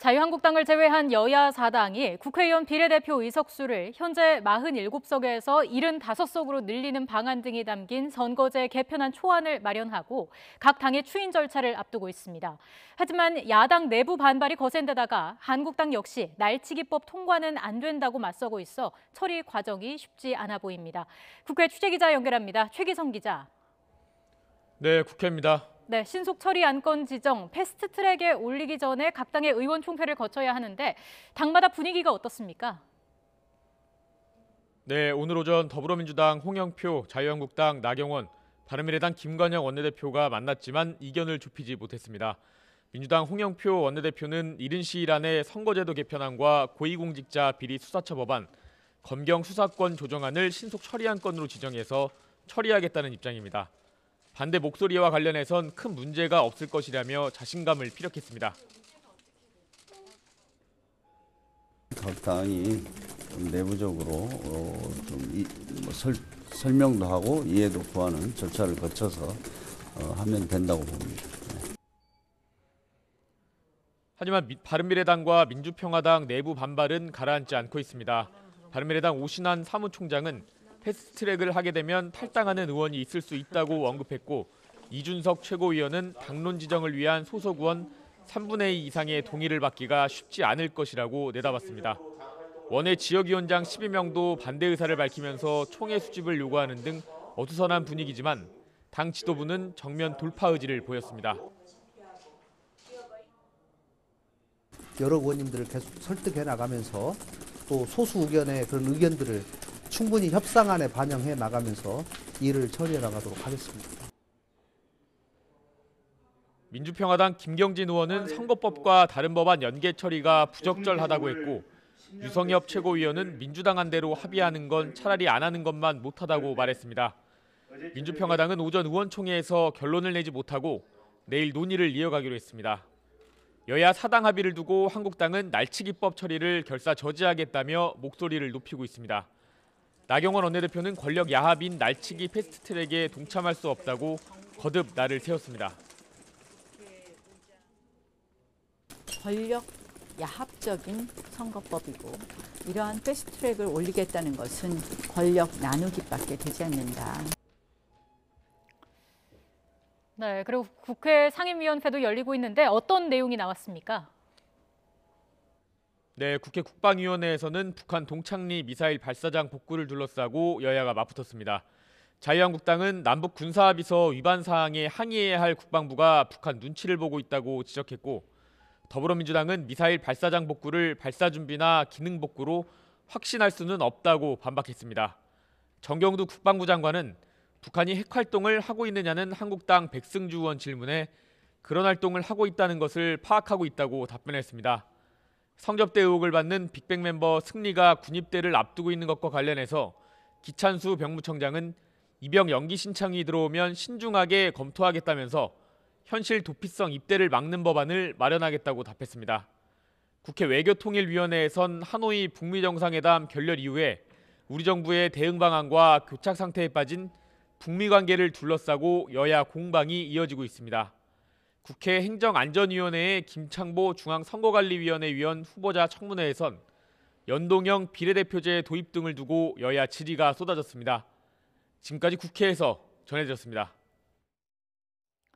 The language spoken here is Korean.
자유한국당을 제외한 여야 4당이 국회의원 비례대표 의석수를 현재 47석에서 75석으로 늘리는 방안 등이 담긴 선거제 개편안 초안을 마련하고 각 당의 추인 절차를 앞두고 있습니다. 하지만 야당 내부 반발이 거센 데다가 한국당 역시 날치기법 통과는 안 된다고 맞서고 있어 처리 과정이 쉽지 않아 보입니다. 국회 취재기자 연결합니다. 최기성 기자. 네, 국회입니다. 네, 신속 처리 안건 지정 패스트트랙에 올리기 전에 각 당의 의원 총회를 거쳐야 하는데 당마다 분위기가 어떻습니까? 네, 오늘 오전 더불어민주당 홍영표, 자유한국당 나경원, 바른미래당 김관영 원내대표가 만났지만 이견을 좁히지 못했습니다. 민주당 홍영표 원내대표는 이른 시일 안에 선거제도 개편안과 고위공직자 비리 수사처 법안, 검경 수사권 조정안을 신속 처리한 건으로 지정해서 처리하겠다는 입장입니다. 반대 목소리와 관련해선 큰 문제가 없을 것이라며 자신감을 피력했습니다. 각 당이 내부적으로 설명도 하고 이해도 구하는 절차를 거쳐서 하면 된다고 봅니다. 하지만 바른미래당과 민주평화당 내부 반발은 가라앉지 않고 있습니다. 바른미래당 오신환 사무총장은 패스트트랙을 하게 되면 탈당하는 의원이 있을 수 있다고 언급했고 이준석 최고위원은 당론 지정을 위한 소속 의원 3분의 2 이상의 동의를 받기가 쉽지 않을 것이라고 내다봤습니다. 원외 지역위원장 12명도 반대 의사를 밝히면서 총회 수집을 요구하는 등 어수선한 분위기지만 당 지도부는 정면 돌파 의지를 보였습니다. 여러 의원님들을 계속 설득해 나가면서 또 소수 의견의 그런 의견들을 충분히 협상안에 반영해 나가면서 일을 처리해 나가도록 하겠습니다. 민주평화당 김경진 의원은 선거법과 다른 법안 연계 처리가 부적절하다고 했고 유성엽 최고위원은 민주당 안대로 합의하는 건 차라리 안 하는 것만 못하다고 말했습니다. 민주평화당은 오전 의원총회에서 결론을 내지 못하고 내일 논의를 이어가기로 했습니다. 여야 4당 합의를 두고 한국당은 날치기법 처리를 결사 저지하겠다며 목소리를 높이고 있습니다. 나경원 원내대표는 권력 야합인 날치기 패스트트랙에 동참할 수 없다고 거듭 날을 세웠습니다. 권력 야합적인 선거법이고 이러한 패스트트랙을 올리겠다는 것은 권력 나누기밖에 되지 않는다. 네, 그리고 국회 상임위원회도 열리고 있는데 어떤 내용이 나왔습니까? 네, 국회 국방위원회에서는 북한 동창리 미사일 발사장 복구를 둘러싸고 여야가 맞붙었습니다. 자유한국당은 남북 군사합의서 위반 사항에 항의해야 할 국방부가 북한 눈치를 보고 있다고 지적했고 더불어민주당은 미사일 발사장 복구를 발사 준비나 기능 복구로 확신할 수는 없다고 반박했습니다. 정경두 국방부 장관은 북한이 핵 활동을 하고 있느냐는 한국당 백승주 의원 질문에 그런 활동을 하고 있다는 것을 파악하고 있다고 답변했습니다. 성접대 의혹을 받는 빅뱅 멤버 승리가 군입대를 앞두고 있는 것과 관련해서 기찬수 병무청장은 입영 연기 신청이 들어오면 신중하게 검토하겠다면서 현실 도피성 입대를 막는 법안을 마련하겠다고 답했습니다. 국회 외교통일위원회에선 하노이 북미 정상회담 결렬 이후에 우리 정부의 대응 방안과 교착 상태에 빠진 북미 관계를 둘러싸고 여야 공방이 이어지고 있습니다. 국회 행정안전위원회의 김창보 중앙선거관리위원회 위원 후보자 청문회에선 연동형 비례대표제 도입 등을 두고 여야 질의가 쏟아졌습니다. 지금까지 국회에서 전해드렸습니다.